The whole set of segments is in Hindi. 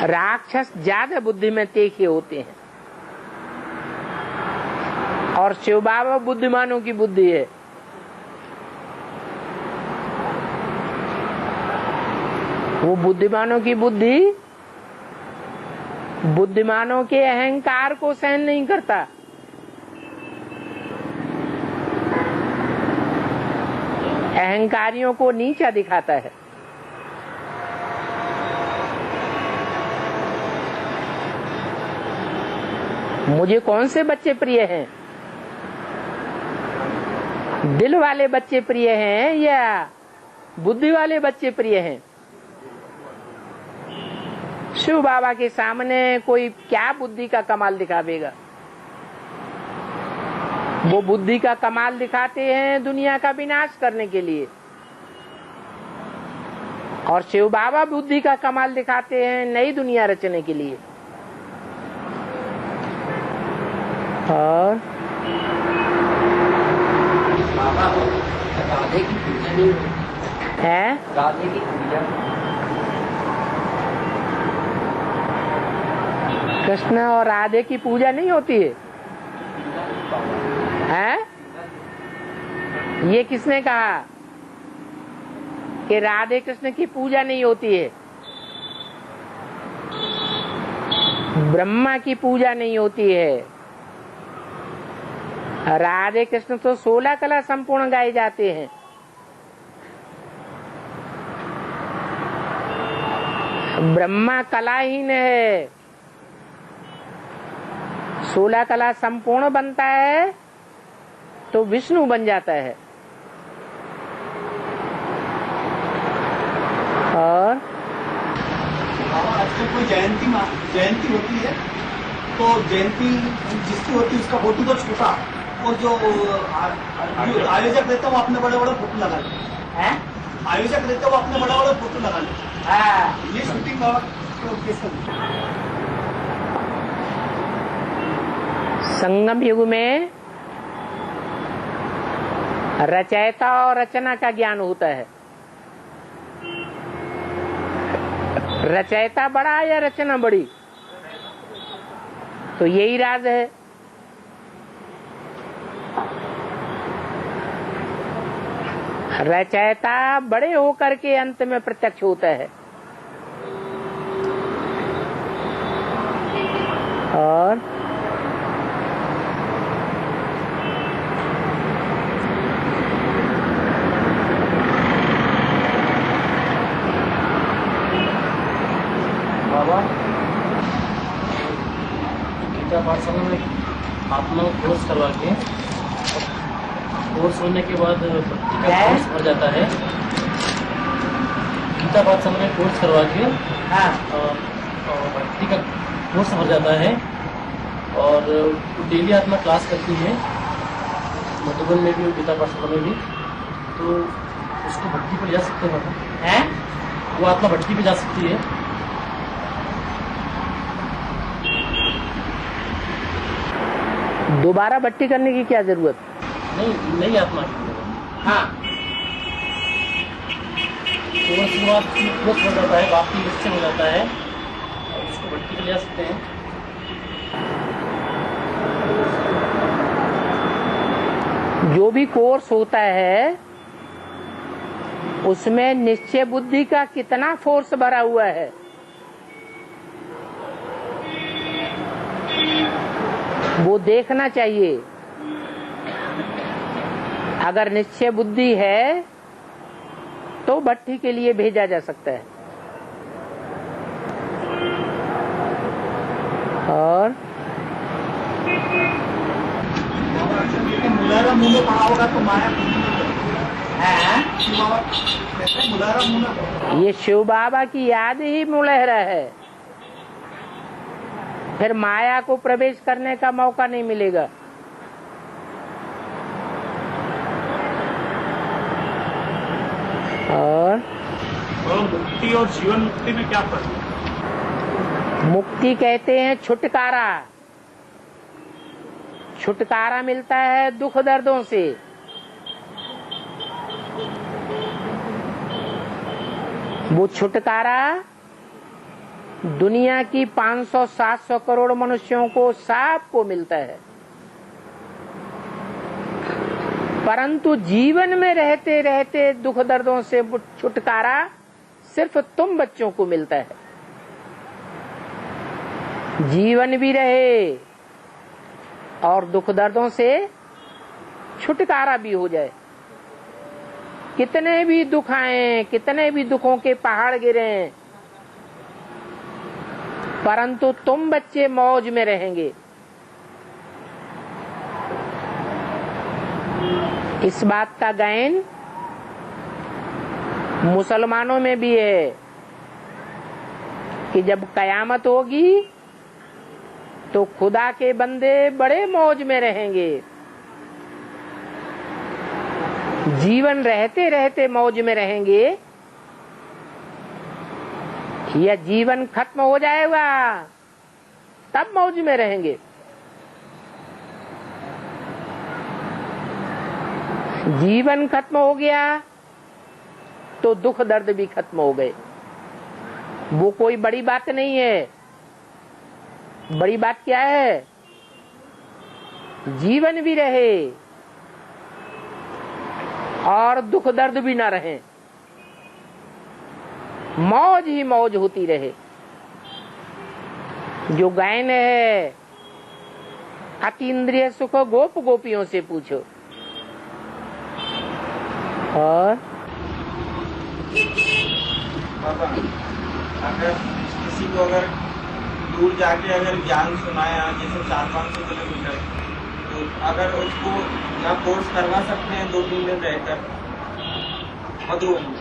राक्षस ज्यादा बुद्धि में तीखे होते हैं और शिव बाबा बुद्धिमानों की बुद्धि है। वो बुद्धिमानों की बुद्धि बुद्धिमानों के अहंकार को सहन नहीं करता। अहंकारियों को नीचा दिखाता है। मुझे कौन से बच्चे प्रिय हैं? दिल वाले बच्चे प्रिय हैं या बुद्धि वाले बच्चे प्रिय हैं? शिव बाबा के सामने कोई क्या बुद्धि का कमाल दिखावेगा? वो बुद्धि का कमाल दिखाते हैं दुनिया का विनाश करने के लिए, और शिव बाबा बुद्धि का कमाल दिखाते हैं नई दुनिया रचने के लिए। और राधे की पूजा नहीं है, राधे की पूजा कृष्ण और राधे की पूजा नहीं होती है? हैं? ये किसने कहा कि राधे कृष्ण की पूजा नहीं होती है? ब्रह्मा की पूजा नहीं होती है। राधे कृष्ण तो 16 कला संपूर्ण गाए जाते हैं। ब्रह्मा कलाहीन है। 16 कला संपूर्ण बनता है तो विष्णु बन जाता है। और आजकल कोई जयंती होती है तो जयंती जिसकी होती है उसका फोटो तो छोटा, और जो आयोजक रहता है वो अपने बड़े बड़े फोटो लगा लेते हैं। आयोजक रहता है वो अपने बड़े बड़े फोटो लगा लेते हैं। ये शूटिंग का संगम युग में रचयिता और रचना का ज्ञान होता है। रचयिता बड़ा या रचना बड़ी? तो यही राज है। रचयिता बड़े होकर के अंत में प्रत्यक्ष होता है। और बाबा गीता पाठशाला में आत्मा कोर्स करवा के, कोर्स होने के बाद भक्ति का कोर्स भर जाता है। गीता पाठशाला में कोर्स करवा के भक्ति का कोर्स भर जाता है और डेली आत्मा क्लास करती है, मधुबन में भी और गीता पाठशाला में भी। तो उसको भक्ति पर जा सकते हैं, वो आत्मा भक्ति पे जा सकती है। दोबारा भट्टी करने की क्या जरूरत? नहीं, नई आत्मा की। हाँ, कोर्स के बाद कोर्स हो जाता है, बाकी निश्चय हो जाता है और उसको भट्टी पे ले जा सकते हैं। जो भी कोर्स होता है उसमें निश्चय बुद्धि का कितना फोर्स भरा हुआ है? वो देखना चाहिए। अगर निश्चय बुद्धि है तो भट्टी के लिए भेजा जा सकता है। और मुलायरा मुंह में पड़ा होगा तो माया मुलायरा मुंह में। ये शिव बाबा की याद ही मुलहरा है। फिर माया को प्रवेश करने का मौका नहीं मिलेगा। और मुक्ति और जीवन मुक्ति में क्या फर्क है? मुक्ति कहते हैं छुटकारा। छुटकारा मिलता है दुख दर्दों से। वो छुटकारा दुनिया की 500-700 करोड़ मनुष्यों को सबको मिलता है, परंतु जीवन में रहते रहते दुख दर्दों से छुटकारा सिर्फ तुम बच्चों को मिलता है। जीवन भी रहे और दुख दर्दों से छुटकारा भी हो जाए। कितने भी दुख आए, कितने भी दुखों के पहाड़ गिरे, परंतु तुम बच्चे मौज में रहेंगे। इस बात का गायन मुसलमानों में भी है कि जब कयामत होगी तो खुदा के बंदे बड़े मौज में रहेंगे। जीवन रहते रहते मौज में रहेंगे या जीवन खत्म हो जाएगा तब मौज में रहेंगे। जीवन खत्म हो गया तो दुख दर्द भी खत्म हो गए। वो कोई बड़ी बात नहीं है। बड़ी बात क्या है? जीवन भी रहे और दुख दर्द भी ना रहे, मौज ही मौज होती रहे। जो गायन है, अतीन्द्रिय सुख गोप गोपियों से पूछो। और बाबा, अगर किसी को अगर दूर जाके अगर ज्ञान सुनाया, जैसे 400-500 किलोमीटर, तो अगर उसको यहाँ कोर्स करवा सकते हैं 2-3 दिन रहकर मधुबन में?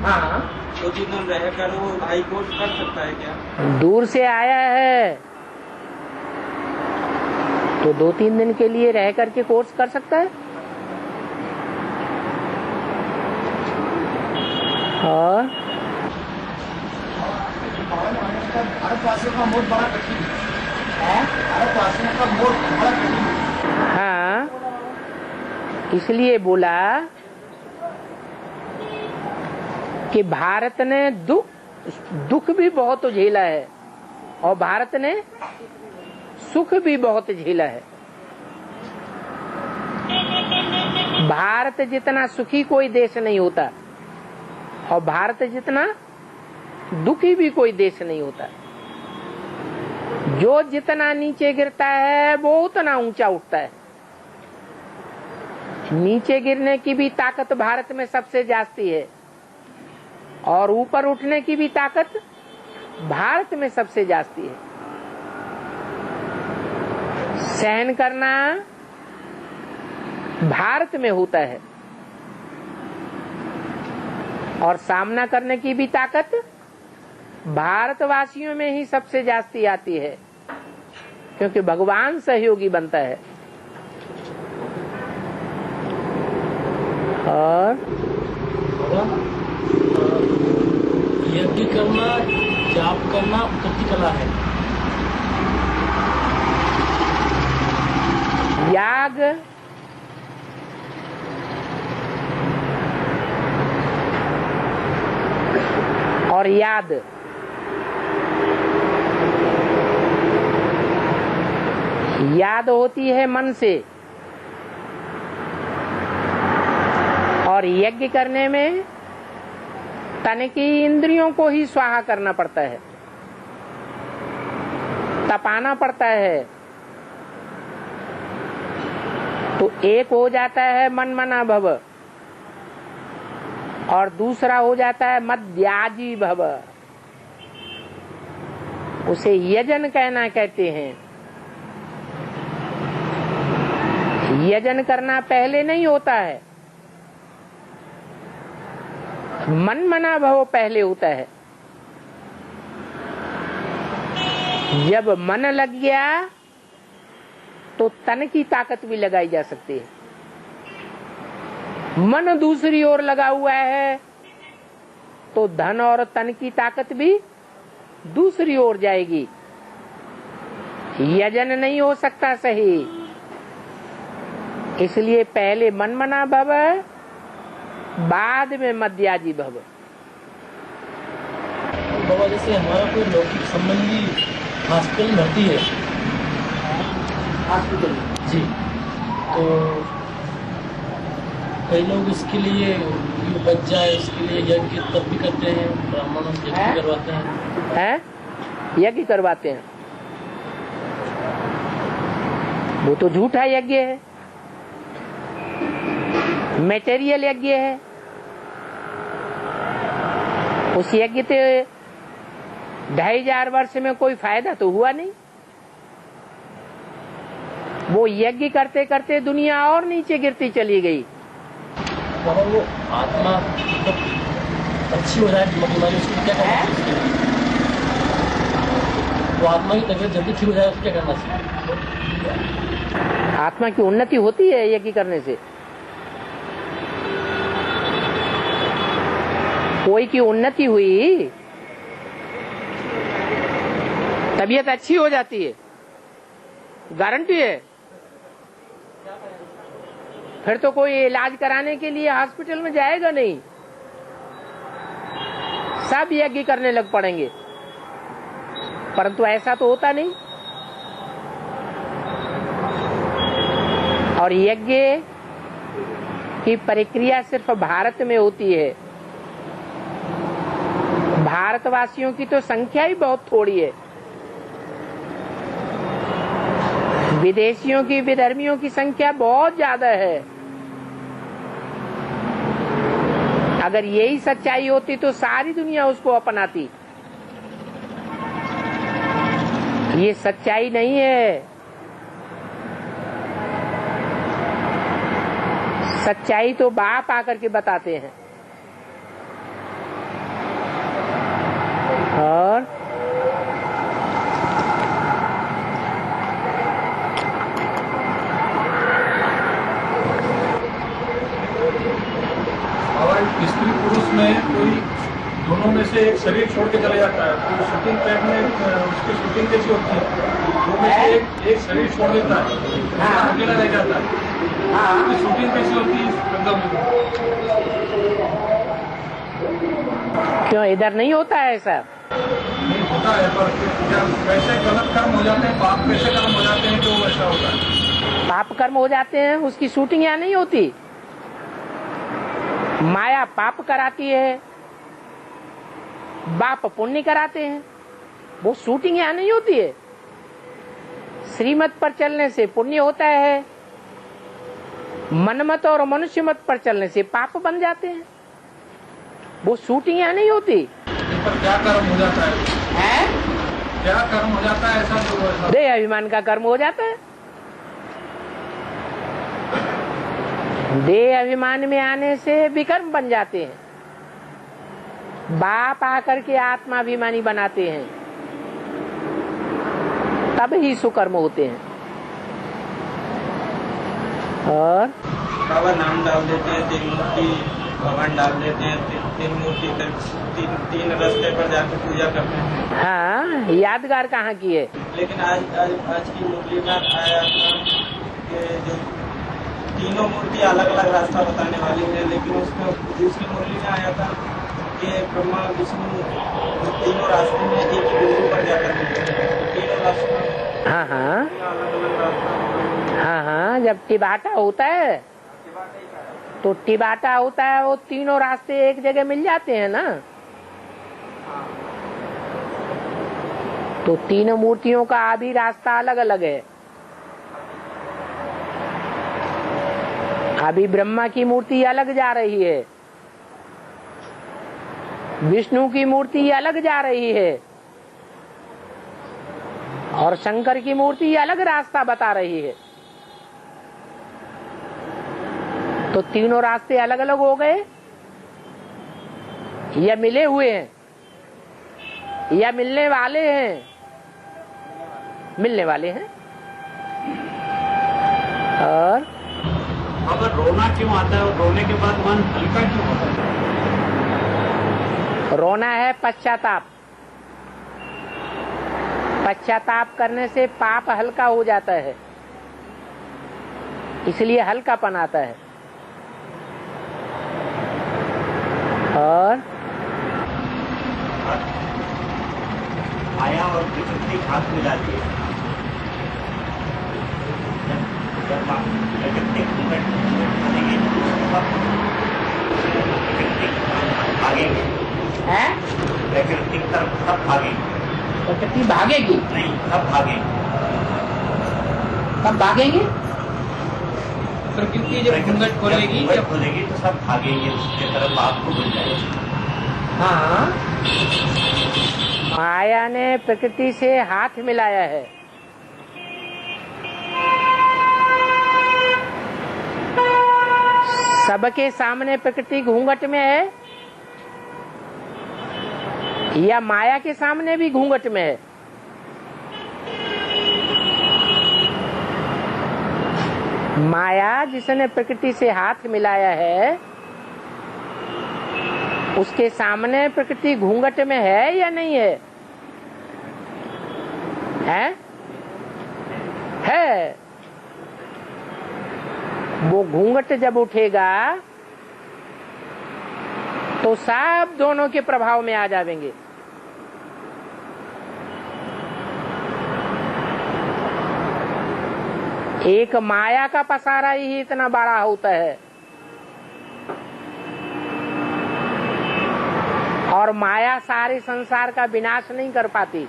हाँ, 2-3 दिन रहकर वो भाई कोर्स कर सकता है क्या? दूर से आया है तो 2-3 दिन के लिए रह करके कोर्स कर सकता है। और भारतवासियों का मोड बड़ा कठिन है। भारतवासियों का मोड बड़ा कठिन है। हाँ, इसलिए बोला कि भारत ने दुख भी बहुत झेला है और भारत ने सुख भी बहुत झेला है। भारत जितना सुखी कोई देश नहीं होता और भारत जितना दुखी भी कोई देश नहीं होता। जो जितना नीचे गिरता है वो उतना ऊंचा उठता है। नीचे गिरने की भी ताकत भारत में सबसे जास्ती है और ऊपर उठने की भी ताकत भारत में सबसे जास्ती है। सहन करना भारत में होता है और सामना करने की भी ताकत भारतवासियों में ही सबसे जास्ती आती है, क्योंकि भगवान सहयोगी बनता है। और यज्ञ करना, जाप करना उत्पत्ति कला है। याग और याद याद होती है मन से, और यज्ञ करने में तन की इंद्रियों को ही स्वाहा करना पड़ता है, तपाना पड़ता है। तो एक हो जाता है मन मना भव और दूसरा हो जाता है मद्याजी भव। उसे यजन कहना कहते हैं। यजन करना पहले नहीं होता है, मन मना भव पहले होता है। जब मन लग गया तो तन की ताकत भी लगाई जा सकती है। मन दूसरी ओर लगा हुआ है तो धन और तन की ताकत भी दूसरी ओर जाएगी। यजन नहीं हो सकता सही। इसलिए पहले मन मना भव, बाद में मद्याजी भव। बाबा जैसे हमारा कोई लौकिक संबंधी हॉस्पिटल में भर्ती है हॉस्पिटल जी, तो कई लोग इसके लिए ये बच जाए इसके लिए यज्ञ तब भी करते हैं, ब्राह्मण यज्ञ करवाते हैं। यज्ञ करवाते हैं, वो तो झूठा यज्ञ है, मेटेरियल यज्ञ है। उस यज्ञ से 2500 वर्ष में कोई फायदा तो हुआ नहीं। वो यज्ञ करते करते दुनिया और नीचे गिरती चली गई। बाबा वो आत्मा मतलब अच्छी हो जाए बीमारी उसको क्या करना चाहिए? वो आत्मा की तबीयत जल्दी ठीक हो जाए उसको क्या करना चाहिए? आत्मा की उन्नति होती है यज्ञ करने से। कोई की उन्नति हुई, तबीयत अच्छी हो जाती है, गारंटी है। फिर तो कोई इलाज कराने के लिए हॉस्पिटल में जाएगा नहीं, सब यज्ञ करने लग पड़ेंगे। परंतु ऐसा तो होता नहीं। और यज्ञ की प्रक्रिया सिर्फ भारत में होती है। भारतवासियों की तो संख्या ही बहुत थोड़ी है। विदेशियों की, विधर्मियों की संख्या बहुत ज्यादा है। अगर यही सच्चाई होती तो सारी दुनिया उसको अपनाती। ये सच्चाई नहीं है। सच्चाई तो बाप आकर के बताते हैं। और स्त्री पुरुष में कोई दोनों में से एक शरीर छोड़ के चला जाता है तो शूटिंग टाइम में उसकी शूटिंग कैसी होती है? दो में से एक शरीर छोड़ देता है, अकेला रह जाता है, उसकी शूटिंग कैसी होती है इस गंगा में? क्यों इधर नहीं होता है ऐसा? नहीं होता है, पर क्या कैसे गलत कर्म हो जाते हैं, पाप कैसे कर्म हो जाते हैं जो ऐसा होता है? पाप कर्म हो जाते हैं, उसकी शूटिंग यहाँ नहीं होती। माया पाप कराती है, बाप पुण्य कराते हैं। वो शूटिंग यहाँ नहीं होती है। श्रीमत पर चलने से पुण्य होता है, मनमत और मनुष्य मत पर चलने से पाप बन जाते हैं। वो शूटिंग यहाँ नहीं होती। पर क्या कर्म हो जाता है? क्या कर्म हो जाता है ऐसा जो देह अभिमान का कर्म हो जाता है। देह अभिमान में आने से विकर्म बन जाते हैं। बाप आकर के आत्माभिमानी बनाते हैं, तब ही सुकर्म होते हैं। और बाबा नाम डाल देते हैं, 3 मूर्ति भगवान डाल देते हैं, 3 मूर्ति तीन रास्ते पर जाकर पूजा करते हैं। हाँ, यादगार कहाँ की है? लेकिन आज की मुरली में आया था कि जो तीनों मूर्ति अलग अलग रास्ता बताने वाली है, लेकिन उसमें दूसरी मुरली में आया था कि ब्रह्मा विष्णु तीनों रास्ते में एक ही बिंदु पर जाकर तीनों रास्ते हाँ हाँ अलग अलग रास्ता। हाँ हाँ, जब टिबाटा होता है तो टिबाटा होता है, वो तीनों रास्ते एक जगह मिल जाते हैं ना। तो तीनों मूर्तियों का आदि रास्ता अलग अलग है। अभी ब्रह्मा की मूर्ति अलग जा रही है, विष्णु की मूर्ति अलग जा रही है, और शंकर की मूर्ति अलग रास्ता बता रही है। तो तीनों रास्ते अलग अलग हो गए, या मिले हुए हैं, या मिलने वाले हैं? मिलने वाले हैं। और अगर रोना क्यों आता है और रोने के बाद मन हल्का क्यों होता है? रोना है पश्चाताप। पश्चाताप करने से पाप हल्का हो जाता है, इसलिए हल्कापन आता है। और माया और प्रकृति हाथ मिलाती है। जब प्रकृति घूंघट बनेगी तब प्रकृति भागेंगे, प्रकृति तरफ सब भागेंगे। प्रकृति भागेगी नहीं, सब भागेंगे। कब भागेंगे? प्रकृति जब घूंघट खोलेगी जब खोलेगी तो सब भागेंगे उसके तरफ, आपको मिल जाएगी। हाँ, माया ने प्रकृति से हाथ मिलाया है। सबके सामने प्रकृति घूंघट में है या माया के सामने भी घूंघट में है? माया जिसने प्रकृति से हाथ मिलाया है उसके सामने प्रकृति घूंघट में है या नहीं है? है। वो घूंघट जब उठेगा तो सब दोनों के प्रभाव में आ जाएंगे। एक माया का पसारा ही इतना बड़ा होता है और माया सारे संसार का विनाश नहीं कर पाती।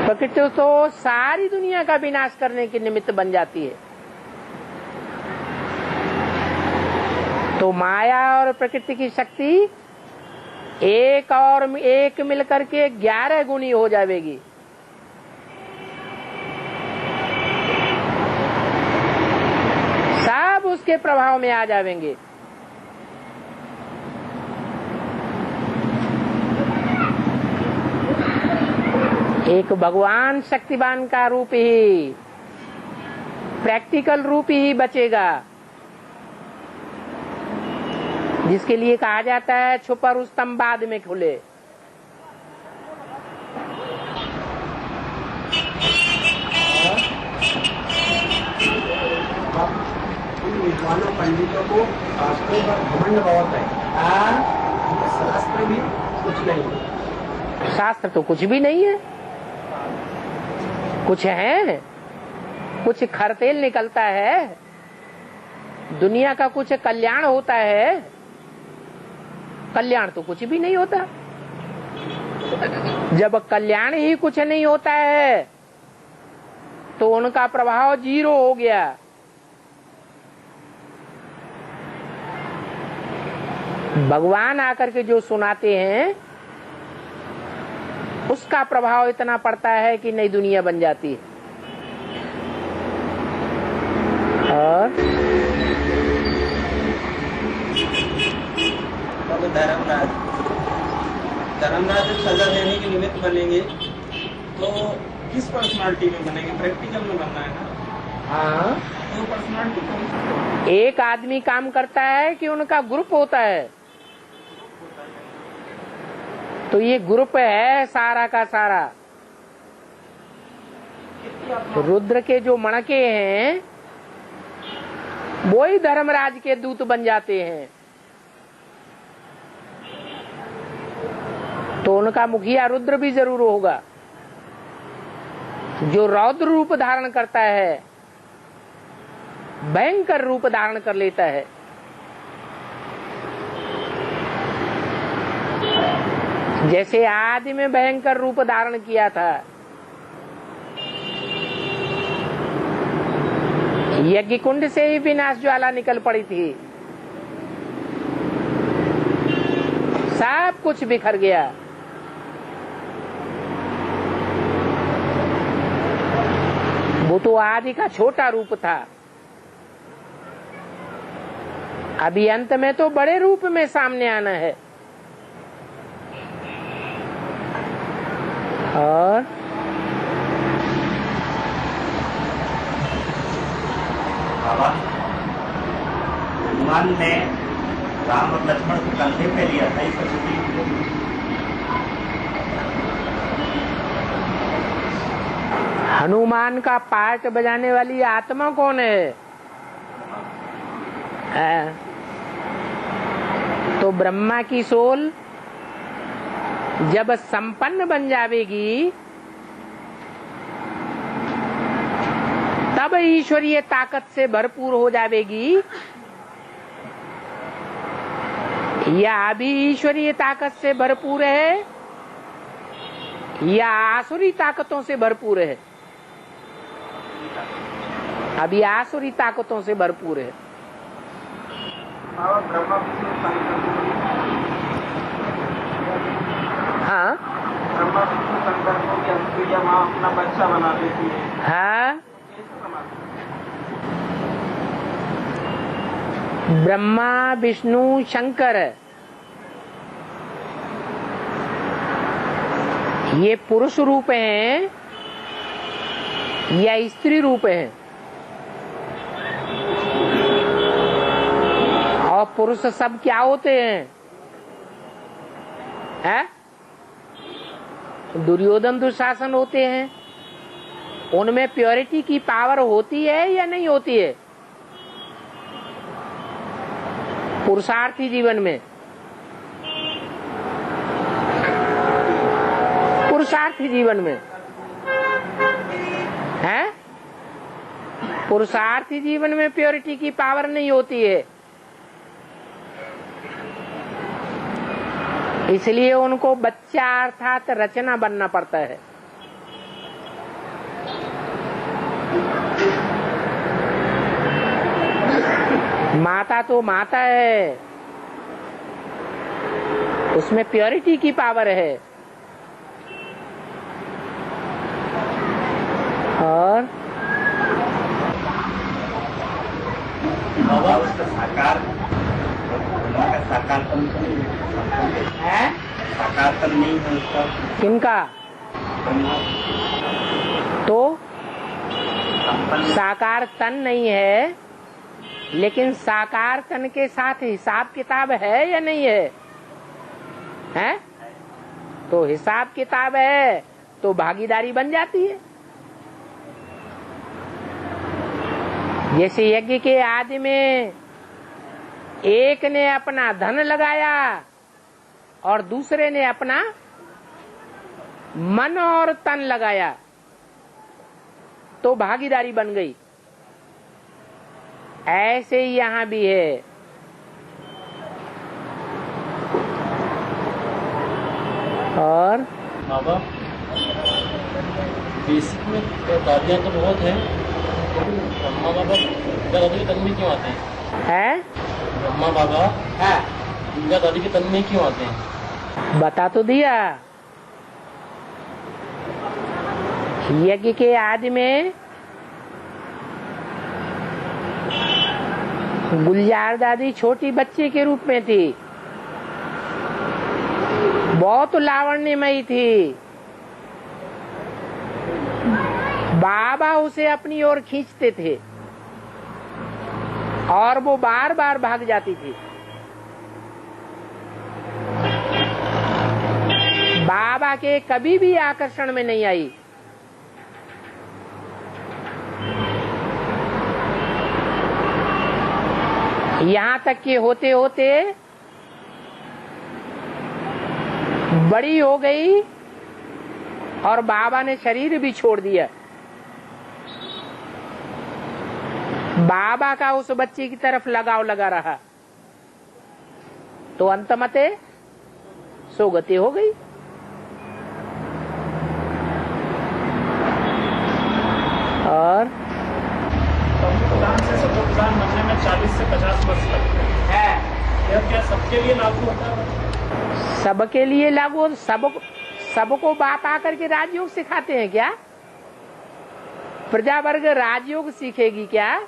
प्रकृति तो सारी दुनिया का विनाश करने के निमित्त बन जाती है। तो माया और प्रकृति की शक्ति एक और एक मिलकर के 11 गुनी हो जाएगी। सब उसके प्रभाव में आ जाएंगे। एक भगवान शक्तिवान का रूप ही, प्रैक्टिकल रूप ही बचेगा, जिसके लिए कहा जाता है छुपा रुस्तम बाद में खुले। विद्वानों पंडितों को शास्त्रों पर घमंड बहुत है। शास्त्र भी कुछ नहीं। शास्त्र तो कुछ भी नहीं है। कुछ है, कुछ खरतेल निकलता है, दुनिया का कुछ कल्याण होता है। कल्याण तो कुछ भी नहीं होता। जब कल्याण ही कुछ नहीं होता है तो उनका प्रभाव 0 हो गया। भगवान आकर के जो सुनाते हैं उसका प्रभाव इतना पड़ता है कि नई दुनिया बन जाती है। और धर्मराज जब सजा देने के निमित्त बनेंगे तो किस पर्सनालिटी में बनेंगे? प्रैक्टिकल में बनना है ना। हाँ, तो पर्सनालिटी एक आदमी काम करता है कि उनका ग्रुप होता है। तो ये ग्रुप है सारा का सारा। रुद्र के जो मणके हैं वो ही धर्मराज के दूत बन जाते हैं। तो उनका मुखिया रुद्र भी जरूर होगा, जो रौद्र रूप धारण करता है, भयंकर रूप धारण कर लेता है। जैसे आदि में भयंकर रूप धारण किया था, यज्ञ कुंड से ही विनाश ज्वाला निकल पड़ी थी, सब कुछ बिखर गया। वो तो आदि का छोटा रूप था। अभी अंत में तो बड़े रूप में सामने आना है। और बाबा, हनुमान ने राम और लक्ष्मण को कंधे पे लिया था, इस हनुमान का पार्ट बजाने वाली आत्मा कौन है? तो ब्रह्मा की सोल जब संपन्न बन जावेगी तब ईश्वरीय ताकत से भरपूर हो जावेगी, या अभी ईश्वरीय ताकत से भरपूर है या आसुरी ताकतों से भरपूर है? अभी आसुरी ताकतों से भरपूर है। हाँ, ब्रह्मा विष्णु शंकर को भी अनुप्रिया माँ अपना बच्चा बना देती है। हाँ, ब्रह्मा विष्णु शंकर ये पुरुष रूप हैं या स्त्री रूप हैं? और पुरुष सब क्या होते हैं? हैं? दुर्योधन दुशासन होते हैं। उनमें प्योरिटी की पावर होती है या नहीं होती है? पुरुषार्थी जीवन में, पुरुषार्थी जीवन में है, पुरुषार्थी जीवन में प्योरिटी की पावर नहीं होती है, इसलिए उनको बच्चा अर्थात रचना बनना पड़ता है। माता तो माता है, उसमें प्योरिटी की पावर है। और बाबा उसका साकार, का साकारपन है, साकारपन नहीं है उसका। किनका? तो संपन्न साकार तन नहीं है, लेकिन साकार तन के साथ हिसाब किताब है या नहीं है? हैं? तो हिसाब किताब है तो भागीदारी बन जाती है। जैसे यज्ञ के आदि में एक ने अपना धन लगाया और दूसरे ने अपना मन और तन लगाया, तो भागीदारी बन गई। ऐसे ही यहाँ भी है। और बाबा बेसिक में दादियाँ तो बहुत हैं, लेकिन ब्रह्मा बाबा दुर्गा दादी के तन में क्यों आते हैं? ब्रह्मा बाबा दुर्गा दादी के तन में क्यों आते हैं? बता तो दिया। यज्ञ के आदि में गुलजार दादी छोटी बच्ची के रूप में थी, बहुत लावण्यमयी थी। बाबा उसे अपनी ओर खींचते थे और वो बार बार भाग जाती थी। बाबा के कभी भी आकर्षण में नहीं आई। यहाँ तक कि होते होते बड़ी हो गई और बाबा ने शरीर भी छोड़ दिया। बाबा का उस बच्चे की तरफ लगाव लगा रहा, तो अंतमते सोगति हो गई। और दान से सबको दान बनने में 40 से 50 वर्ष लगते हैं। यह क्या सबके लिए लागू होता है? सबके लिए लागू, सबको बाप आकर के राजयोग सिखाते हैं क्या? प्रजा वर्ग राजयोग सीखेगी क्या?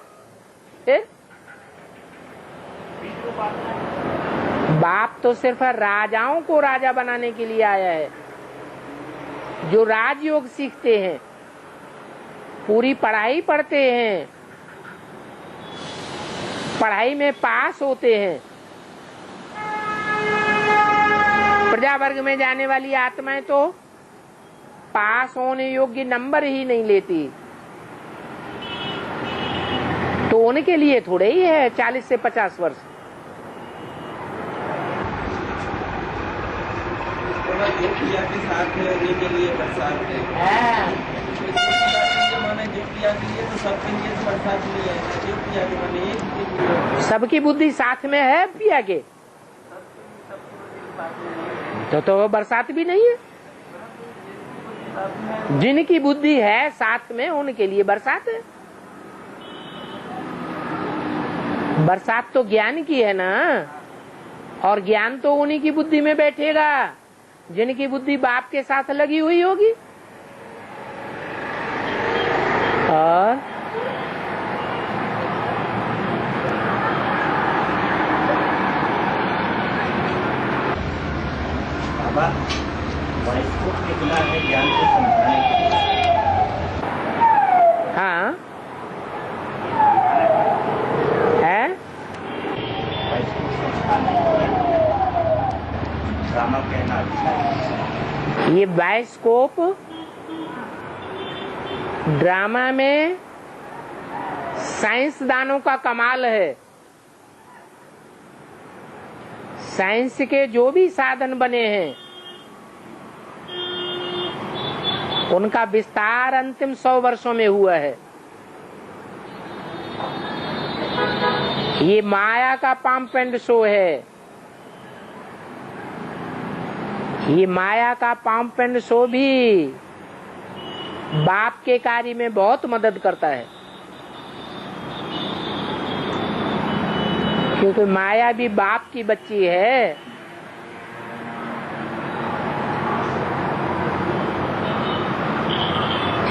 बाप तो सिर्फ राजाओं को राजा बनाने के लिए आया है। जो राजयोग सीखते हैं, पूरी पढ़ाई पढ़ते हैं, पढ़ाई में पास होते हैं, प्रजा वर्ग में जाने वाली आत्माएं तो पास होने योग्य नंबर ही नहीं लेती। तो उनके लिए थोड़े ही है 40 से 50 वर्ष। देव प्रिया के साथ रहने के लिए बरसात है। माने देव प्रिया के लिए तो सबके लिए तो बरसात नहीं है, देव प्रिया के माने एक सबकी बुद्धि साथ में है प्रिया के, तो वो बरसात भी नहीं है। जिनकी बुद्धि है साथ में उनके लिए बरसात है। बरसात तो ज्ञान की है ना, और ज्ञान तो उन्हीं की बुद्धि में बैठेगा जिनकी बुद्धि बाप के साथ लगी हुई होगी। और बाबा वाइस्कोप निकला है ज्ञान को समझाने के लिए। हाँ है वाइस्कोप समझाने के लिए ड्रामा कहना अच्छा है। ये बायोस्कोप ड्रामा में साइंसदानों का कमाल है। साइंस के जो भी साधन बने हैं उनका विस्तार अंतिम 100 वर्षों में हुआ है। ये माया का पंप एंड शो है। ये माया का पंप एंड शो भी बाप के कार्य में बहुत मदद करता है, क्योंकि माया भी बाप की बच्ची है।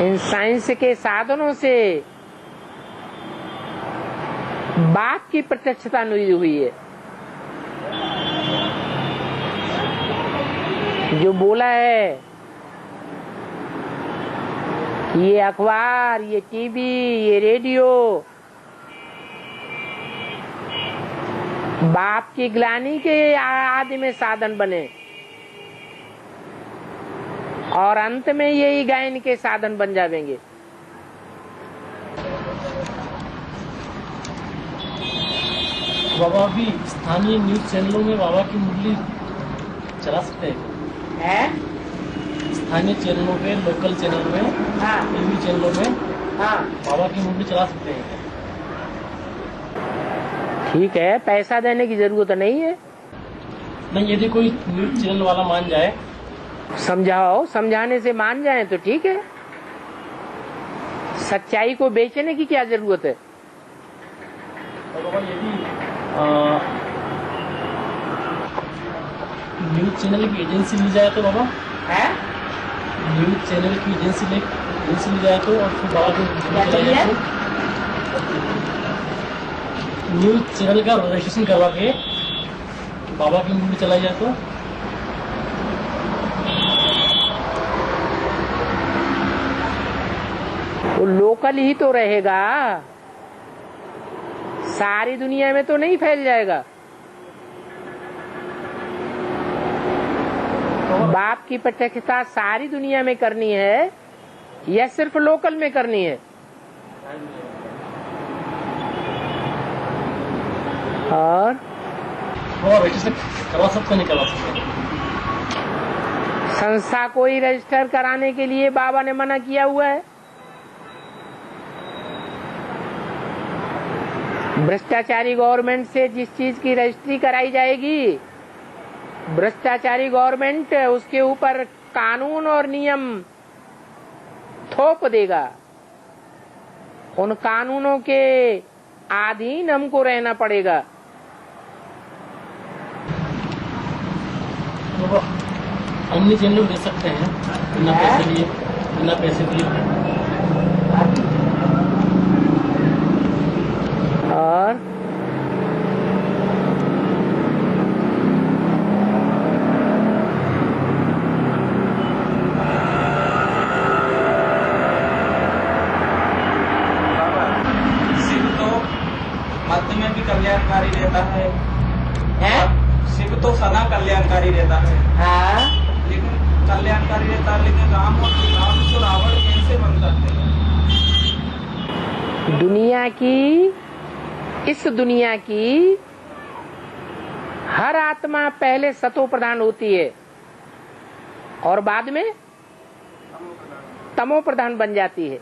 इन साइंस के साधनों से बाप की प्रत्यक्षता नहीं हुई है। जो बोला है ये अखबार, ये टीवी, ये रेडियो बाप की ग्लानि के आदि में साधन बने और अंत में यही गायन के साधन बन जाएंगे। बाबा भी स्थानीय न्यूज चैनलों में बाबा की मुरली चला सकते हैं? स्थानीय चैनलों पे, लोकल चैनल में, टीवी चैनलों में बाबा की मुरली चला सकते हैं? ठीक है, पैसा देने की जरूरत नहीं है। नहीं, यदि कोई न्यूज चैनल वाला मान जाए, समझाओ, समझाने से मान जाए तो ठीक है। सच्चाई को बेचने की क्या जरूरत है? तो बाबा यदि न्यूज चैनल की एजेंसी ली जाए तो बाबा न्यूज चैनल की एजेंसी ली जाए तो, और फिर बाबा को चलाई जाए तो न्यूज चैनल का रजिस्ट्रेशन करवा के बाबा की मूवी चलाई जाए तो वो लोकल ही तो रहेगा, सारी दुनिया में तो नहीं फैल जाएगा। बाप की प्रत्यक्षता सारी दुनिया में करनी है या सिर्फ लोकल में करनी है? और रजिस्टर करवा सकते नहीं करवा सकते? संस्था को ही रजिस्टर कराने के लिए बाबा ने मना किया हुआ है। भ्रष्टाचारी गवर्नमेंट से जिस चीज की रजिस्ट्री कराई जाएगी, भ्रष्टाचारी गवर्नमेंट उसके ऊपर कानून और नियम थोप देगा। उन कानूनों के अधीन हमको रहना पड़ेगा। अन्य चैनल दे सकते हैं बिना पैसे लिए, बिना पैसे लिए। और शिव तो मध्य में भी कल्याणकारी रहता है, शिव तो सदा कल्याणकारी रहता है। लेकिन कल्याणकारी रहता है, लेकिन राम तो रावण कैसे बन सकते हैं? दुनिया की, इस दुनिया की हर आत्मा पहले सतो प्रधान होती है। और बाद में तमो प्रधान बन जाती है।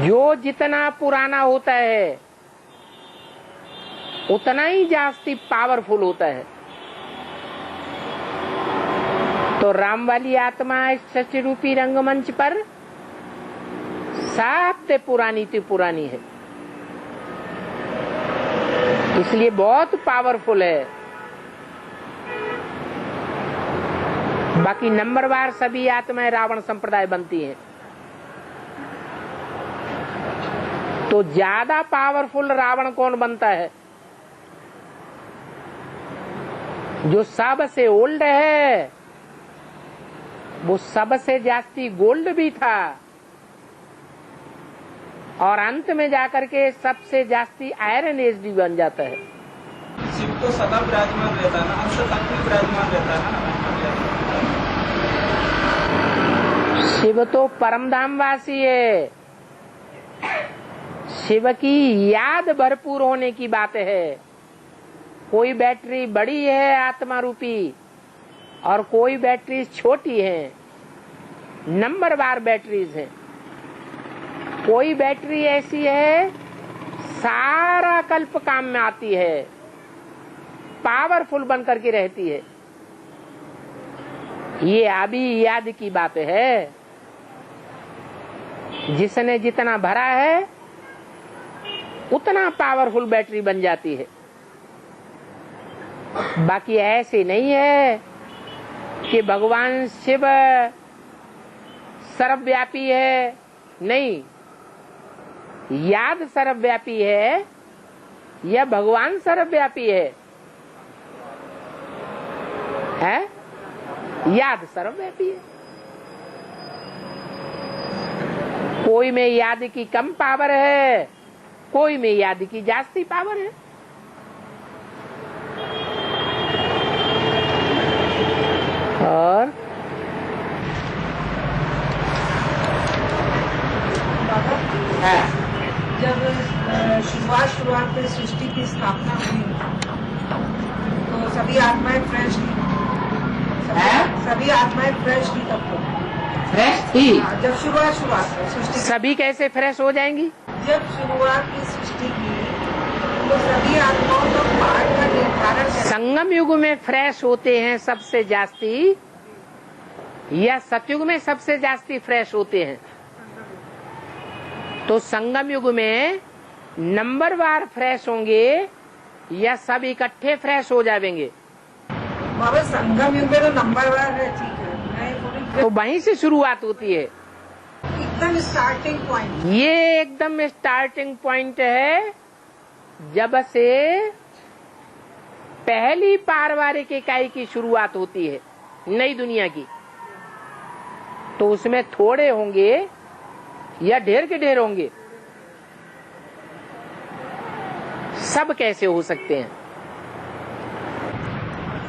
जो जितना पुराना होता है उतना ही जास्ती पावरफुल होता है। तो राम वाली आत्मा इस सच्ची रूपी रंगमंच पर सबसे पुरानी है, इसलिए बहुत पावरफुल है। बाकी नंबरवार सभी आत्माएं रावण संप्रदाय बनती हैं। तो ज्यादा पावरफुल रावण कौन बनता है? जो सबसे ओल्ड है, वो सबसे जास्ती गोल्ड भी था और अंत में जाकर के सबसे जास्ती आयरन एज भी बन जाता है। शिव तो सदा विराजमान रहता है ना, अंत तक भी विराजमान रहता है ना। शिव तो परमधाम वासी है। शिव की याद भरपूर होने की बात है। कोई बैटरी बड़ी है आत्मा रूपी और कोई बैटरी छोटी है, नंबरवार बैटरीज है। कोई बैटरी ऐसी है सारा कल्प काम में आती है, पावरफुल बन करके रहती है। ये अभी याद की बात है। जिसने जितना भरा है उतना पावरफुल बैटरी बन जाती है। बाकी ऐसे नहीं है कि भगवान शिव सर्वव्यापी है, नहीं। याद सर्वव्यापी है या भगवान सर्वव्यापी है? याद सर्वव्यापी है। कोई में याद की कम पावर है, कोई में याद की जास्ती पावर है। और जब शुरुआत में सृष्टि की स्थापना हुई तो सभी आत्माएं फ्रेश थी। सभी आत्माएं फ्रेश थी तब तो। फ्रेश थी? जब शुरुआत में सृष्टि। सभी कैसे फ्रेश हो जाएंगी? जब शुरुआत की सृष्टि की तो सभी आत्माओं को पार्ट का निर्धारण। संगम युग में फ्रेश होते हैं सबसे जास्ती या सतयुग में सबसे जास्ती फ्रेश होते हैं? तो संगम युग में नंबरवार फ्रेश होंगे या सब इकट्ठे फ्रेश हो जाएंगे? बाबा संगम युग में तो नंबरवार है, ठीक है। तो वहीं से शुरुआत होती है। एकदम स्टार्टिंग पॉइंट। ये एकदम स्टार्टिंग पॉइंट है। जब से पहली पारिवारिक इकाई की शुरुआत होती है नई दुनिया की, तो उसमें थोड़े होंगे या ढेर के ढेर होंगे? सब कैसे हो सकते हैं?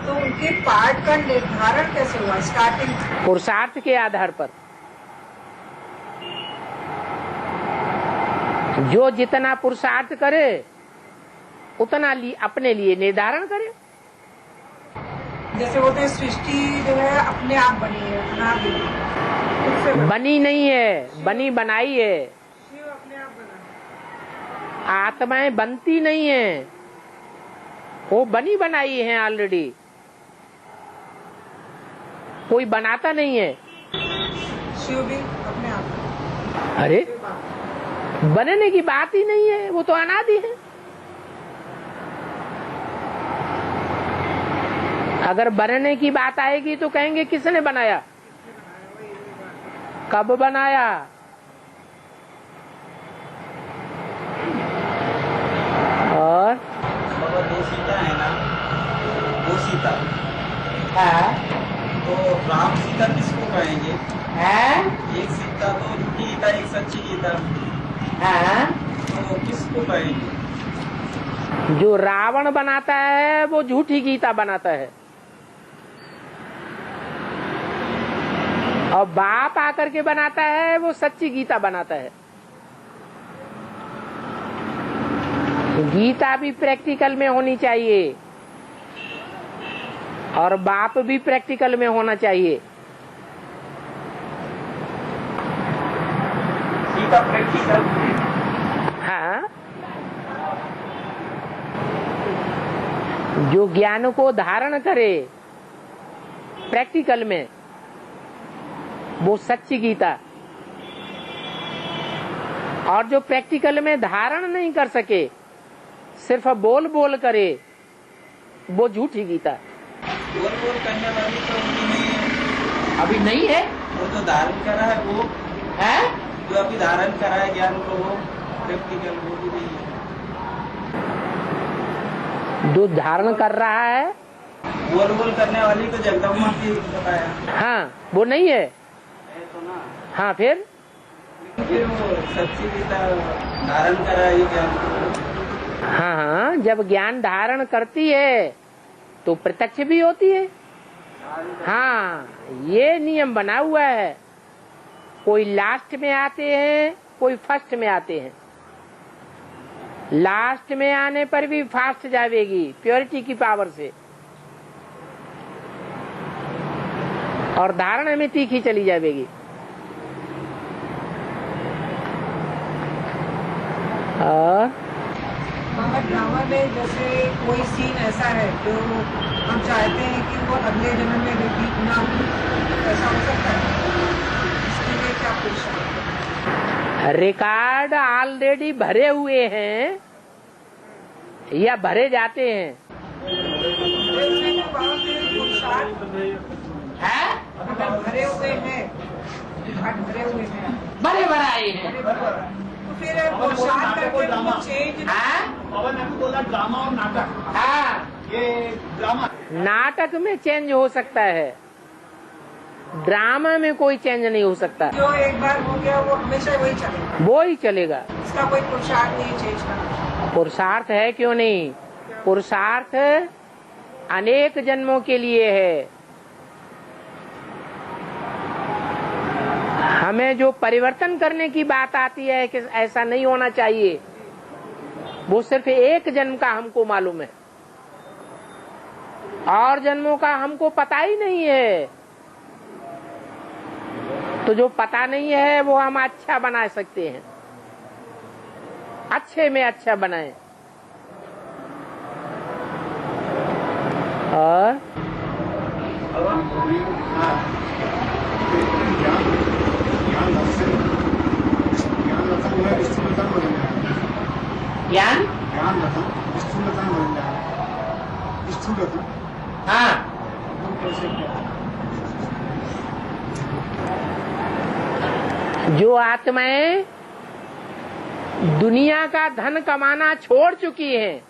तो उनके पार्ट का निर्धारण कैसे हुआ? स्टार्टिंग पुरुषार्थ के आधार पर। जो जितना पुरुषार्थ करे उतना अपने लिए निर्धारण करे। जैसे बोलते हैं सृष्टि जो है अपने आप बनी है, बना दी। बनी नहीं है, बनी बनाई है। शिव अपने आप बना। आत्माएं बनती नहीं है, वो बनी बनाई है ऑलरेडी। कोई बनाता नहीं है। शिव भी अपने आप। अरे बनने की बात ही नहीं है, वो तो अनादि है। अगर बनने की बात आएगी तो कहेंगे किसने बनाया, कब बनाया? और बाबा दो सीता है ना, दो सीता। तो राम सीता किसको कहेंगे? एक सीता तो झूठी गीता, एक सच्ची गीता। तो किसको कहेंगे? जो रावण बनाता है वो झूठी गीता बनाता है, और बाप आकर के बनाता है वो सच्ची गीता बनाता है। गीता भी प्रैक्टिकल में होनी चाहिए। और बाप भी प्रैक्टिकल में होना चाहिए। सीधा प्रैक्टिकल। हाँ, जो ज्ञान को धारण करे प्रैक्टिकल में, वो सच्ची गीता। और जो प्रैक्टिकल में धारण नहीं कर सके, सिर्फ बोल बोल करे, वो झूठी गीता। बोल बोल करने वाली तो अभी नहीं है। अभी नहीं है। वो जो धारण करा है वो है जो अभी धारण करा है ज्ञान को, वो प्रैक्टिकल वो भी नहीं है। जो धारण कर रहा है, बोल बोल करने वाली तो जगदम्बा की बताया। हाँ, वो नहीं है। तो ना हाँ, फिर वो सच्ची गीता धारण करा है ये ज्ञान को। हाँ हाँ, जब ज्ञान धारण करती है तो प्रत्यक्ष भी होती है। हाँ, ये नियम बना हुआ है। कोई लास्ट में आते हैं, कोई फर्स्ट में आते हैं। लास्ट में आने पर भी फास्ट जाएगी प्योरिटी की पावर से, और धारण में तीखी चली जाएगी। ड्रामा में जैसे कोई सीन ऐसा है जो हम चाहते हैं कि वो अगले जन्म में रिपीट ना हो, ऐसा हो सकता है? इसके लिए क्या क्वेश्चन? रिकॉर्ड ऑलरेडी भरे हुए हैं या भरे जाते हैं? भरे हुए हैं, भरे हुए हैं, भरे भराए हैं। तो फिर पुरुषार्थ करके उनको चेंज। पवन ने बोला ड्रामा और नाटक। हाँ, ये ड्रामा नाटक में चेंज हो सकता है, ड्रामा में कोई चेंज नहीं हो सकता। जो एक बार हो गया वो हमेशा वही चलेगा, वो ही चलेगा। इसका कोई पुरुषार्थ नहीं चेंज करना। पुरुषार्थ है, क्यों नहीं? पुरुषार्थ अनेक जन्मों के लिए है। हमें जो परिवर्तन करने की बात आती है कि ऐसा नहीं होना चाहिए, वो सिर्फ एक जन्म का हमको मालूम है, और जन्मों का हमको पता ही नहीं है। तो जो पता नहीं है वो हम अच्छा बना सकते हैं, अच्छे में अच्छा बनाएं। और ज्ञान हाँ, जो आत्माएं दुनिया का धन कमाना छोड़ चुकी हैं,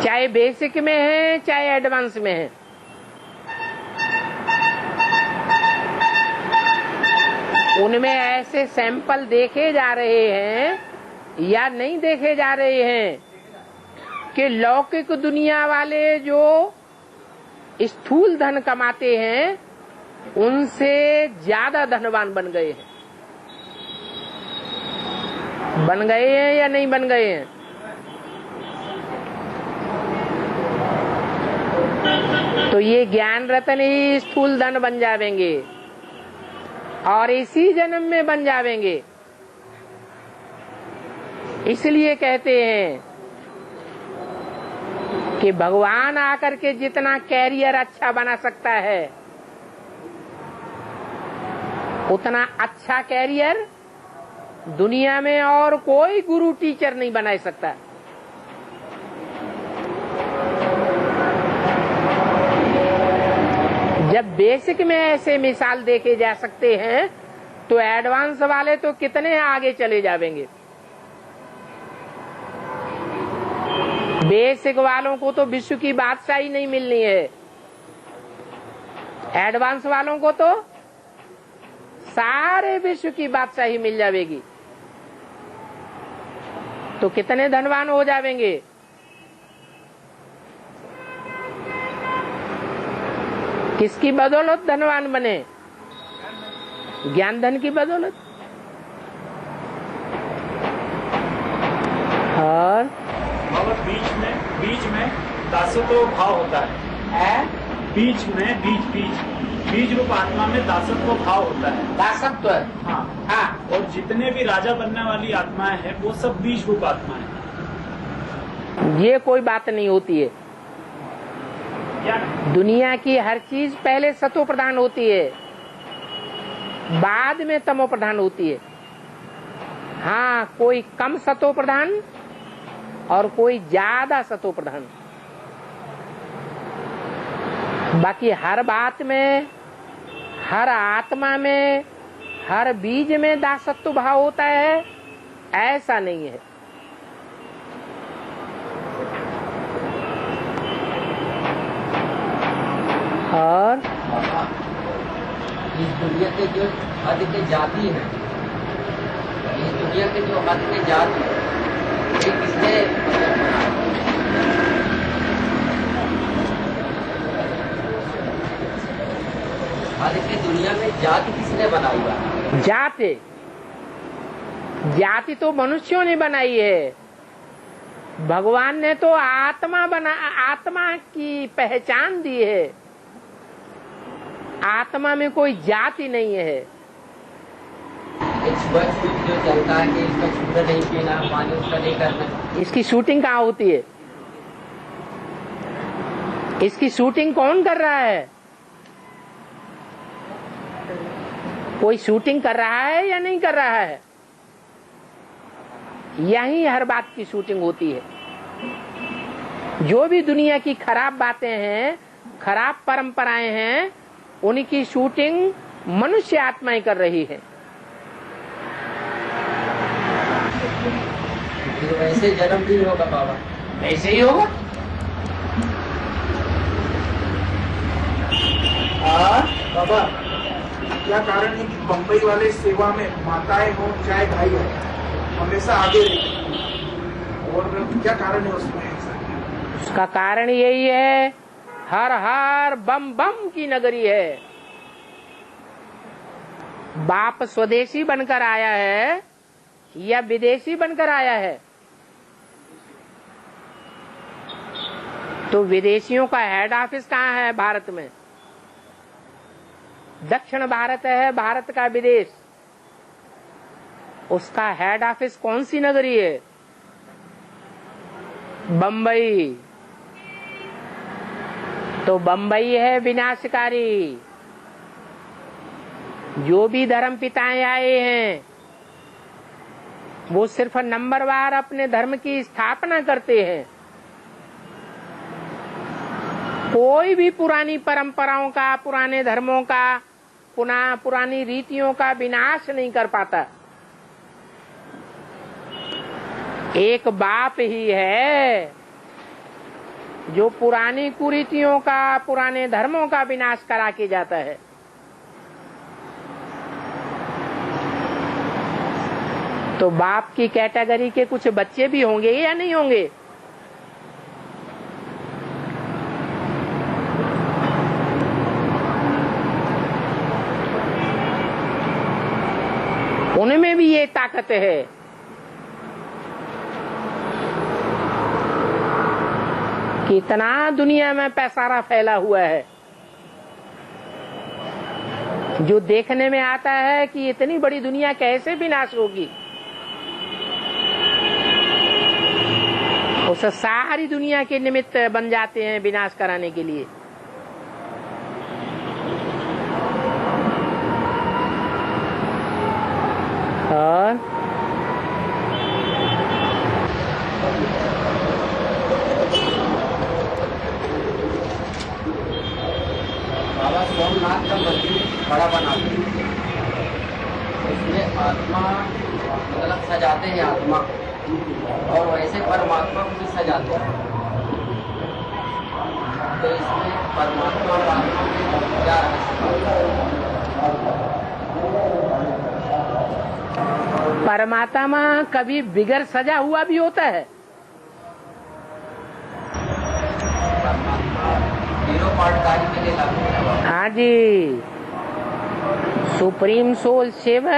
चाहे बेसिक में है चाहे एडवांस में है, उनमें ऐसे सैंपल देखे जा रहे हैं या नहीं देखे जा रहे हैं कि लौकिक दुनिया वाले जो स्थूल धन कमाते हैं उनसे ज्यादा धनवान बन गए हैं। बन गए हैं या नहीं बन गए हैं? तो ये ज्ञान रत्न ही स्थूल धन बन जावेंगे और इसी जन्म में बन जावेंगे। इसलिए कहते हैं कि भगवान आकर के जितना कैरियर अच्छा बना सकता है, उतना अच्छा कैरियर दुनिया में और कोई गुरु टीचर नहीं बना सकता। जब बेसिक में ऐसे मिसाल देखे जा सकते हैं तो एडवांस वाले तो कितने आगे चले जाएंगे। बेसिक वालों को तो विश्व की बादशाही नहीं मिलनी है, एडवांस वालों को तो सारे विश्व की बादशाही मिल जाएगी। तो कितने धनवान हो जाएंगे। किसकी बदौलत धनवान बने? ज्ञान धन की बदौलत। और बीच में बीज में दासत्व भाव होता है। बीज में बीज रूप आत्मा में दासत्व भाव होता है। दासत्व, हाँ हाँ। और जितने भी राजा बनने वाली आत्माएं हैं वो सब बीज रूप आत्माएं हैं। ये कोई बात नहीं होती है। क्या दुनिया की हर चीज पहले सतो प्रधान होती है, बाद में तमो प्रधान होती है। हाँ, कोई कम सतो प्रधान और कोई ज्यादा सतो प्रधान। बाकी हर बात में, हर आत्मा में, हर बीज में दासत्व भाव होता है, ऐसा नहीं है। और इस दुनिया के जो अधिक जाति है, इस दुनिया के जो अधिक जाति है, ये किसने अधिक दुनिया में जाति किसने बनाई है? जाति तो मनुष्यों ने बनाई है। भगवान ने तो आत्मा की पहचान दी है। आत्मा में कोई जाति नहीं है। जो चलता है कि इसका शुगर नहीं पीना, पानी उसका नहीं करना, इसकी शूटिंग कहाँ होती है? इसकी शूटिंग कौन कर रहा है? कोई शूटिंग कर रहा है या नहीं कर रहा है? यही हर बात की शूटिंग होती है। जो भी दुनिया की खराब बातें हैं, खराब परंपराएं हैं, उनकी शूटिंग मनुष्य आत्माएं कर रही है। तो वैसे जन्म भी होगा बाबा, वैसे ही होगा। बाबा, क्या कारण है कि बम्बई वाले सेवा में माताएं हो चाहे भाई हो, हमेशा आगे रहते हैं? और क्या कारण है उसमें? उसका कारण यही है, हर हर बम बम की नगरी है। बाप स्वदेशी बनकर आया है या विदेशी बनकर आया है? तो विदेशियों का हेड ऑफिस कहाँ है भारत में? दक्षिण भारत है भारत का विदेश। उसका हेड ऑफिस कौन सी नगरी है? बम्बई। तो बम्बई है विनाशकारी। जो भी धर्म पिताएं आए हैं वो सिर्फ नंबरवार अपने धर्म की स्थापना करते हैं। कोई भी पुरानी परंपराओं का, पुराने धर्मों का, पुरानी रीतियों का विनाश नहीं कर पाता। एक बाप ही है जो पुरानी कुरीतियों का, पुराने धर्मों का विनाश करा के जाता है। तो बाप की कैटेगरी के कुछ बच्चे भी होंगे या नहीं होंगे? उनमें भी ये ताकत है। कितना दुनिया में पैसारा फैला हुआ है, जो देखने में आता है कि इतनी बड़ी दुनिया कैसे विनाश होगी। उस सारी दुनिया के निमित्त बन जाते हैं विनाश कराने के लिए। और बाबा सोमनाथ का मंदिर बड़ा बनाते हैं, उसमें आत्मा मतलब सजाते हैं आत्मा, और वैसे परमात्मा को भी सजाते हैं। तो इसमें परमात्मा और आत्मा में क्या रहस्य? परमात्मा कभी बिगड़ सजा हुआ भी होता है। हाँ जी, सुप्रीम सोल शिव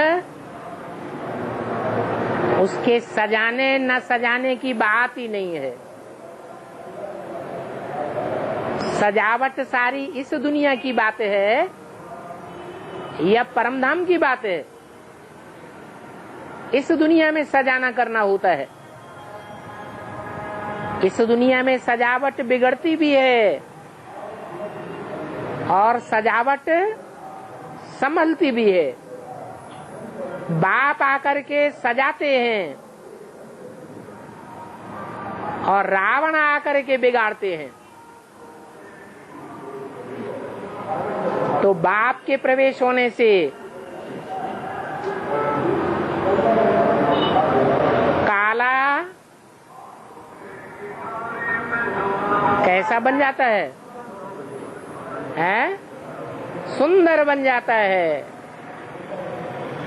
उसके सजाने न सजाने की बात ही नहीं है। सजावट सारी इस दुनिया की बात है या परमधाम की बात है? इस दुनिया में सजाना करना होता है। इस दुनिया में सजावट बिगड़ती भी है और सजावट संभलती भी है। बाप आकर के सजाते हैं और रावण आकर के बिगाड़ते हैं। तो बाप के प्रवेश होने से काला कैसा बन जाता है? सुंदर बन जाता है।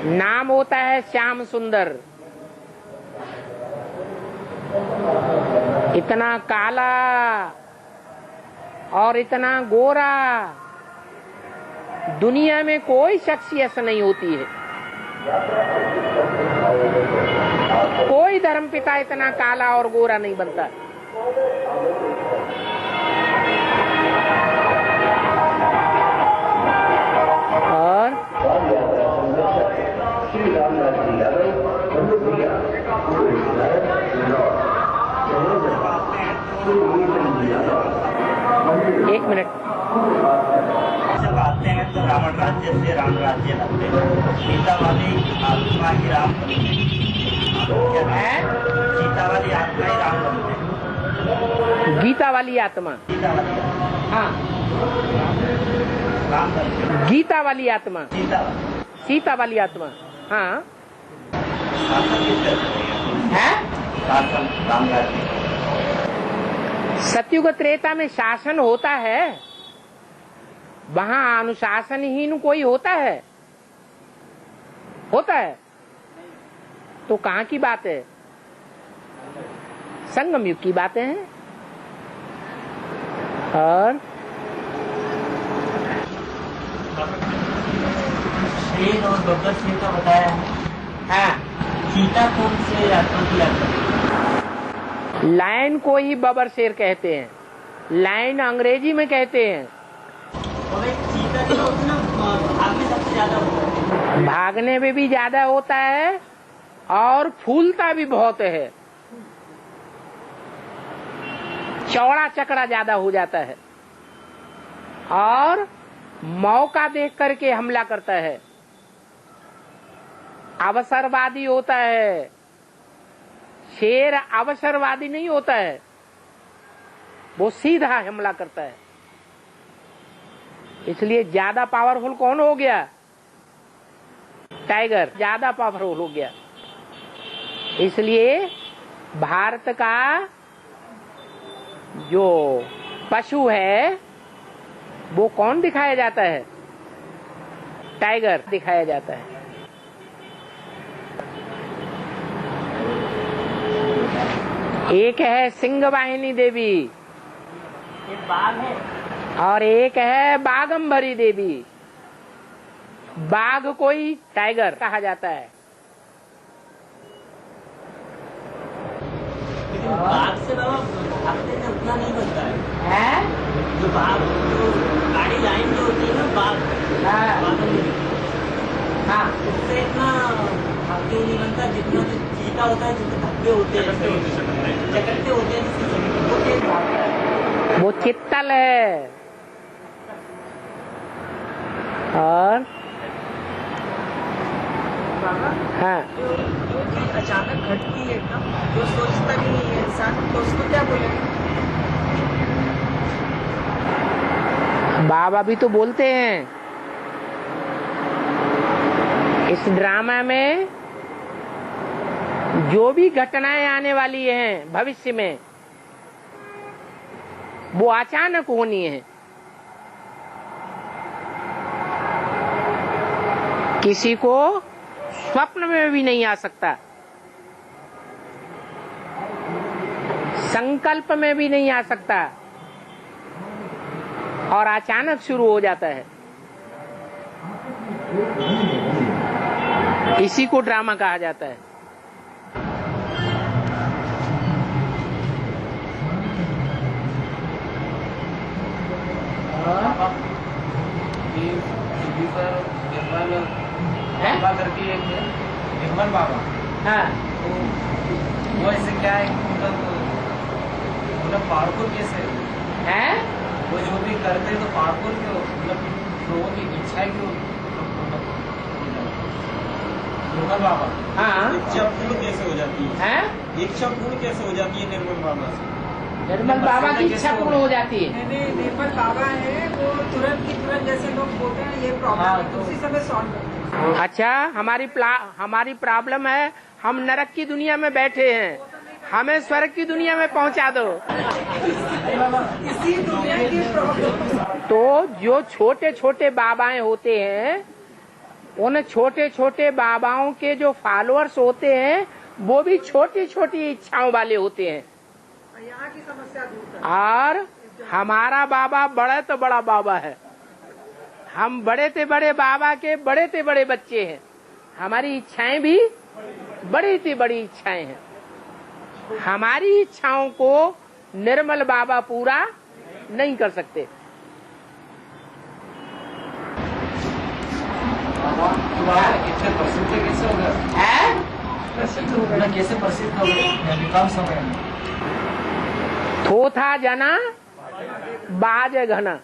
नाम होता है श्याम सुंदर। इतना काला और इतना गोरा दुनिया में कोई शख्सियत नहीं होती है। कोई धर्मपिता इतना काला और गोरा नहीं बनता। और एक मिनट, जब आते हैं तो रावण राज्य से राम राज्य लगते हैं। सीता वाली आत्मा ही राम बनते हैं। सीता वाली आत्मा ही राम बनते हैं। गीता वाली आत्मा, सीता वाली हाँ, राम बनते हैं। गीता वाली आत्मा, सीता सीता वाली आत्मा, हाँ। शासन किससे है? शासन राम राज्य। सतयुग त्रेता में शासन होता है, वहाँ अनुशासनहीन कोई होता है? होता है तो कहाँ की बात है? संगम युग की बातें हैं। और शेर और बब्बर शेर का बताया है। हाँ, सीता कौन से आत्मा की आत्मा? लायन को ही बबर शेर कहते हैं। लायन अंग्रेजी में कहते हैं। सीता जो ना भागने सबसे ज्यादा होता है। भागने में भी ज्यादा होता है और फूलता भी बहुत है। चौड़ा चकड़ा ज्यादा हो जाता है और मौका देख करके हमला करता है। अवसरवादी होता है। शेर अवसरवादी नहीं होता है, वो सीधा हमला करता है। इसलिए ज्यादा पावरफुल कौन हो गया? टाइगर ज्यादा पावरफुल हो गया। इसलिए भारत का जो पशु है वो कौन दिखाया जाता है? टाइगर दिखाया जाता है। एक है सिंह वाहिनी देवी, एक बाघ है और एक है बागंबरी देवी। बाघ को ही टाइगर कहा जाता है। लेकिन बाघ से बाबा भागने से उतना नहीं बनता है। जो बाघ जो गाड़ी लाइन जो होती है ना बाघ, हाँ, उससे इतना भागते नहीं बनता जितना जो चीता होता है, जितने धक्के होते हैं, चकटते होते हैं, जिससे भागता है। वो चित्तल है। और हाँ, जो चीज अचानक घटती है एकदम, जो सोचता भी नहीं है इंसान, तो उसको क्या बोलेंगे? बाबा भी तो बोलते हैं इस ड्रामा में जो भी घटनाएं आने वाली हैं भविष्य में वो अचानक होनी है। किसी को स्वप्न में भी नहीं आ सकता, संकल्प में भी नहीं आ सकता और अचानक शुरू हो जाता है। इसी को ड्रामा कहा जाता है। हाँ तो वो ऐसे क्या है कि मतलब पावरफुल कैसे है, वो जो भी करते हैं तो पावरफुल क्यों, मतलब लोगों की इच्छा क्यों निर्मल बाबा। हाँ इच्छा पूर्ण कैसे हो जाती है? है, इच्छा पूर्ण कैसे हो जाती है निर्मल बाबा से? निर्मल बाबा की इच्छा पूर्ण हो जाती है। नहीं, निर्मल बाबा है वो तुरंत की तुरंत, जैसे लोग बोलते हैं ये प्रॉब्लम है तो उसी समय सॉल्व करते हैं। अच्छा, हमारी प्रॉब्लम है, हम नरक की दुनिया में बैठे हैं, हमें स्वर्ग की दुनिया में पहुंचा दो। इसी दुनिया की प्रॉब्लम। तो जो छोटे छोटे बाबाएं होते हैं, उन छोटे छोटे बाबाओं के जो फॉलोअर्स होते हैं वो भी छोटी छोटी इच्छाओं वाले होते हैं। यहाँ की समस्या दूर कर। और हमारा बाबा बड़ा तो बड़ा बाबा है, हम बड़े से बड़े बाबा के बड़े से बड़े बच्चे हैं, हमारी इच्छाएं भी बड़ी से बड़ी इच्छाएं हैं। हमारी इच्छाओं को निर्मल बाबा पूरा नहीं कर सकते। इच्छा प्रसिद्ध कैसे होगा? प्रसिद्ध होगा कैसे? प्रसिद्ध होगा कम समय में। थोथा जना बाज घना,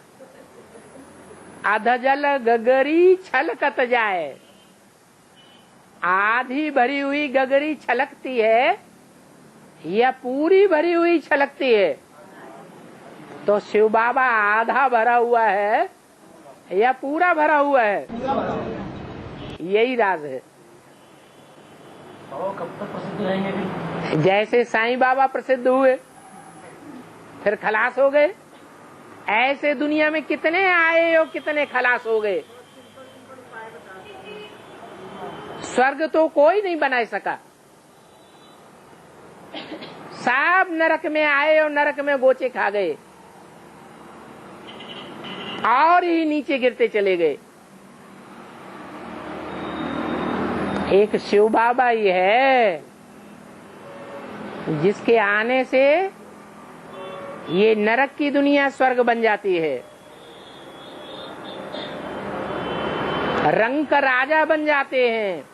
अधजल गगरी छलकत जाए। आधी भरी हुई गगरी छलकती है या पूरी भरी हुई छलकती है? तो शिव बाबा आधा भरा हुआ है या पूरा भरा हुआ है? यही राज है। कब तक प्रसिद्ध रहेंगे? जैसे साईं बाबा प्रसिद्ध हुए फिर खलास हो गए, ऐसे दुनिया में कितने आए और कितने खलास हो गए। स्वर्ग तो कोई नहीं बना सका, सब नरक में आए और नरक में गोचे खा गए और ही नीचे गिरते चले गए। एक शिव बाबा ही है जिसके आने से ये नरक की दुनिया स्वर्ग बन जाती है, रंग का राजा बन जाते हैं,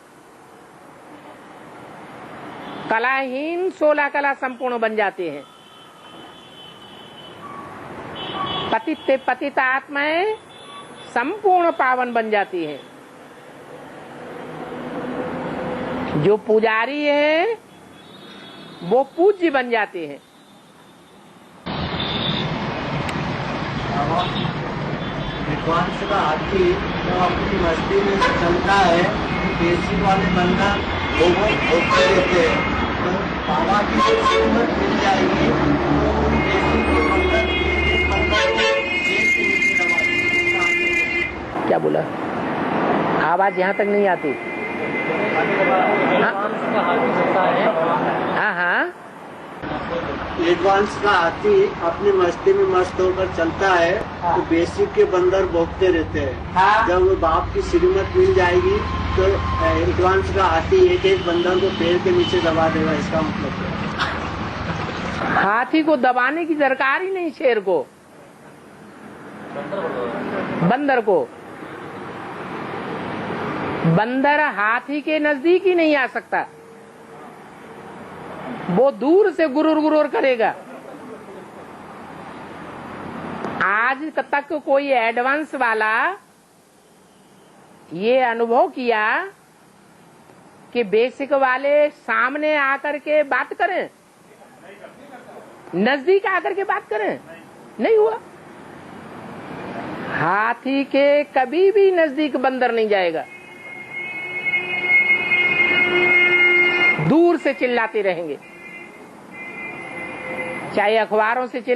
कलाहीन 16 कला संपूर्ण बन जाते हैं। पतित से पतित आत्माएं संपूर्ण पावन बन जाती हैं। जो पुजारी है वो पूज्य बन जाते हैं। विद्वांस का हाथी जो अपनी मस्ती में चलता है, बेसिक वाले बंदा वो भोगते रहते हैं। तो बाबा की जो कीमत मिल जाएगी तो बेसिक के बंदा क्या बोला? आवाज यहाँ तक नहीं आती। हाँ हाँ, एडवांस का हाथी अपनी मस्ती में मस्त होकर चलता है तो बेसिक के बंदर भोगते रहते हैं। जब बाप की श्रीमत मिल जाएगी तो एडवांस का हाथी एक एक बंदर को पैर के नीचे दबा देगा। इसका मतलब है हाथी को दबाने की दरकार ही नहीं, शेर को, बंदर को। बंदर हाथी के नजदीक ही नहीं आ सकता, वो दूर से गुरूर गुरूर करेगा। आज तक कोई एडवांस वाला ये अनुभव किया कि बेसिक वाले सामने आकर के बात करें, नजदीक आकर के बात करें? नहीं हुआ। हाथी के कभी भी नजदीक बंदर नहीं जाएगा, दूर से चिल्लाते रहेंगे, चाहे अखबारों से चिल्ला